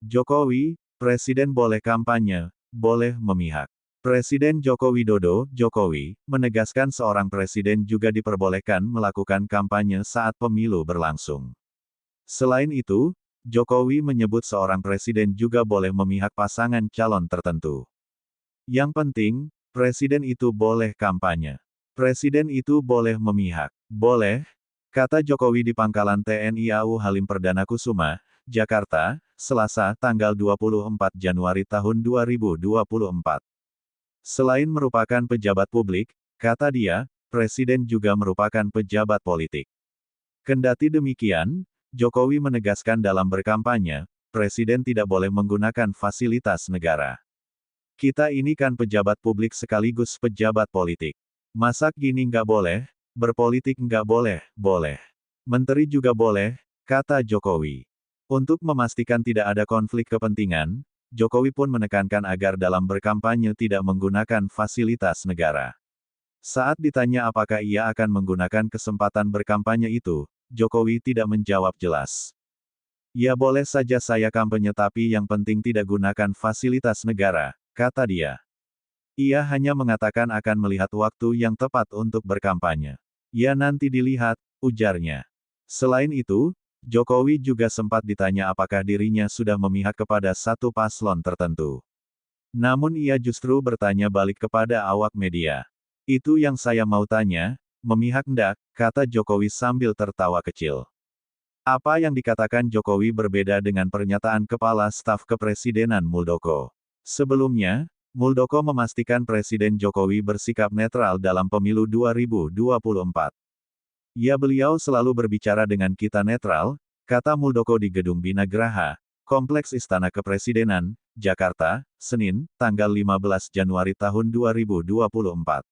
Jokowi, Presiden boleh kampanye, boleh memihak. Presiden Joko Widodo, Jokowi, menegaskan seorang presiden juga diperbolehkan melakukan kampanye saat pemilu berlangsung. Selain itu, Jokowi menyebut seorang presiden juga boleh memihak pasangan calon tertentu. Yang penting, presiden itu boleh kampanye. Presiden itu boleh memihak. Boleh, kata Jokowi di Pangkalan TNI AU Halim Perdana Kusuma, Jakarta, Selasa, tanggal 24 Januari tahun 2024. Selain merupakan pejabat publik, kata dia, presiden juga merupakan pejabat politik. Kendati demikian, Jokowi menegaskan dalam berkampanye, presiden tidak boleh menggunakan fasilitas negara. Kita ini kan pejabat publik sekaligus pejabat politik. Masak gini nggak boleh, berpolitik nggak boleh, boleh. Menteri juga boleh, kata Jokowi. Untuk memastikan tidak ada konflik kepentingan, Jokowi pun menekankan agar dalam berkampanye tidak menggunakan fasilitas negara. Saat ditanya apakah ia akan menggunakan kesempatan berkampanye itu, Jokowi tidak menjawab jelas. Ya boleh saja saya kampanye tapi yang penting tidak gunakan fasilitas negara, kata dia. Ia hanya mengatakan akan melihat waktu yang tepat untuk berkampanye. Ya nanti dilihat, ujarnya. Selain itu, Jokowi juga sempat ditanya apakah dirinya sudah memihak kepada satu paslon tertentu. Namun ia justru bertanya balik kepada awak media. Itu yang saya mau tanya, memihak ndak, kata Jokowi sambil tertawa kecil. Apa yang dikatakan Jokowi berbeda dengan pernyataan Kepala Staf Kepresidenan Muldoko. Sebelumnya, Muldoko memastikan Presiden Jokowi bersikap netral dalam pemilu 2024. Ya beliau selalu berbicara dengan kita netral, kata Muldoko di Gedung Bina Graha, Kompleks Istana Kepresidenan, Jakarta, Senin, tanggal 15 Januari tahun 2024.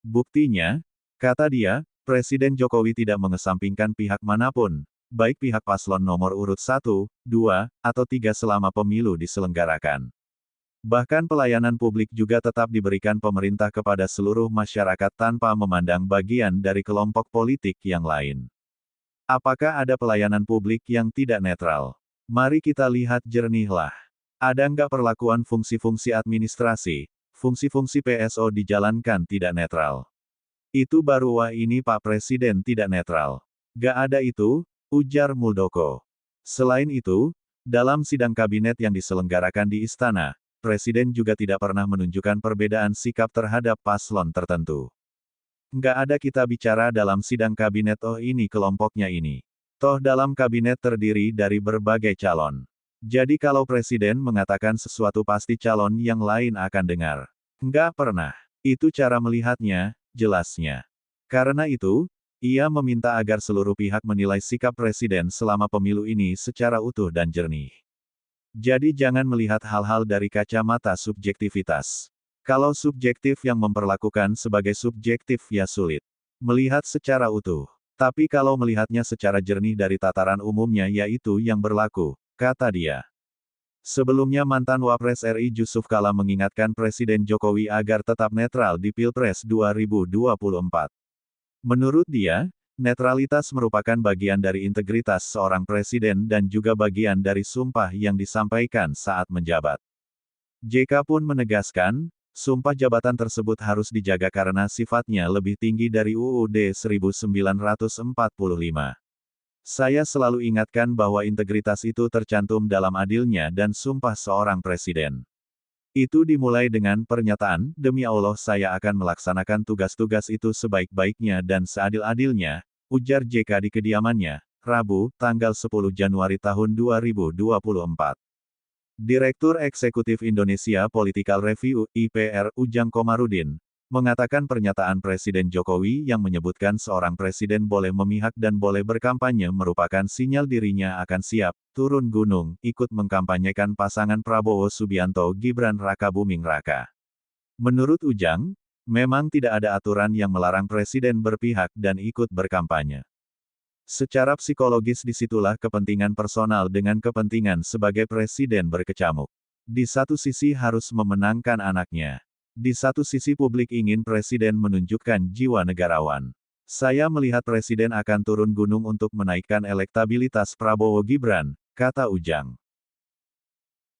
Buktinya, kata dia, Presiden Jokowi tidak mengesampingkan pihak manapun, baik pihak paslon nomor urut 1, 2, atau 3 selama pemilu diselenggarakan. Bahkan pelayanan publik juga tetap diberikan pemerintah kepada seluruh masyarakat tanpa memandang bagian dari kelompok politik yang lain. Apakah ada pelayanan publik yang tidak netral? Mari kita lihat jernihlah. Ada nggak perlakuan fungsi-fungsi administrasi, fungsi-fungsi PSO dijalankan tidak netral? Itu baru wah ini Pak Presiden tidak netral. Gak ada itu, ujar Muldoko. Selain itu, dalam sidang kabinet yang diselenggarakan di Istana, Presiden juga tidak pernah menunjukkan perbedaan sikap terhadap paslon tertentu. Nggak ada kita bicara dalam sidang kabinet oh ini kelompoknya ini. Toh dalam kabinet terdiri dari berbagai calon. Jadi kalau Presiden mengatakan sesuatu pasti calon yang lain akan dengar. Nggak pernah. Itu cara melihatnya, jelasnya. Karena itu, ia meminta agar seluruh pihak menilai sikap Presiden selama pemilu ini secara utuh dan jernih. Jadi jangan melihat hal-hal dari kacamata subjektivitas. Kalau subjektif yang memperlakukan sebagai subjektif ya sulit melihat secara utuh. Tapi kalau melihatnya secara jernih dari tataran umumnya yaitu yang berlaku, kata dia. Sebelumnya mantan Wapres RI Jusuf Kalla mengingatkan Presiden Jokowi agar tetap netral di Pilpres 2024. Menurut dia, netralitas merupakan bagian dari integritas seorang presiden dan juga bagian dari sumpah yang disampaikan saat menjabat. JK pun menegaskan, sumpah jabatan tersebut harus dijaga karena sifatnya lebih tinggi dari UUD 1945. Saya selalu ingatkan bahwa integritas itu tercantum dalam adilnya dan sumpah seorang presiden. Itu dimulai dengan pernyataan, demi Allah saya akan melaksanakan tugas-tugas itu sebaik-baiknya dan seadil-adilnya, ujar JK di kediamannya, Rabu, tanggal 10 Januari tahun 2024. Direktur Eksekutif Indonesia Political Review, IPR, Ujang Komarudin, mengatakan pernyataan Presiden Jokowi yang menyebutkan seorang presiden boleh memihak dan boleh berkampanye merupakan sinyal dirinya akan siap turun gunung, ikut mengkampanyekan pasangan Prabowo Subianto Gibran Rakabuming Raka. Menurut Ujang, memang tidak ada aturan yang melarang presiden berpihak dan ikut berkampanye. Secara psikologis disitulah kepentingan personal dengan kepentingan sebagai presiden berkecamuk. Di satu sisi harus memenangkan anaknya. Di satu sisi publik ingin presiden menunjukkan jiwa negarawan. Saya melihat presiden akan turun gunung untuk menaikkan elektabilitas Prabowo Gibran, kata Ujang.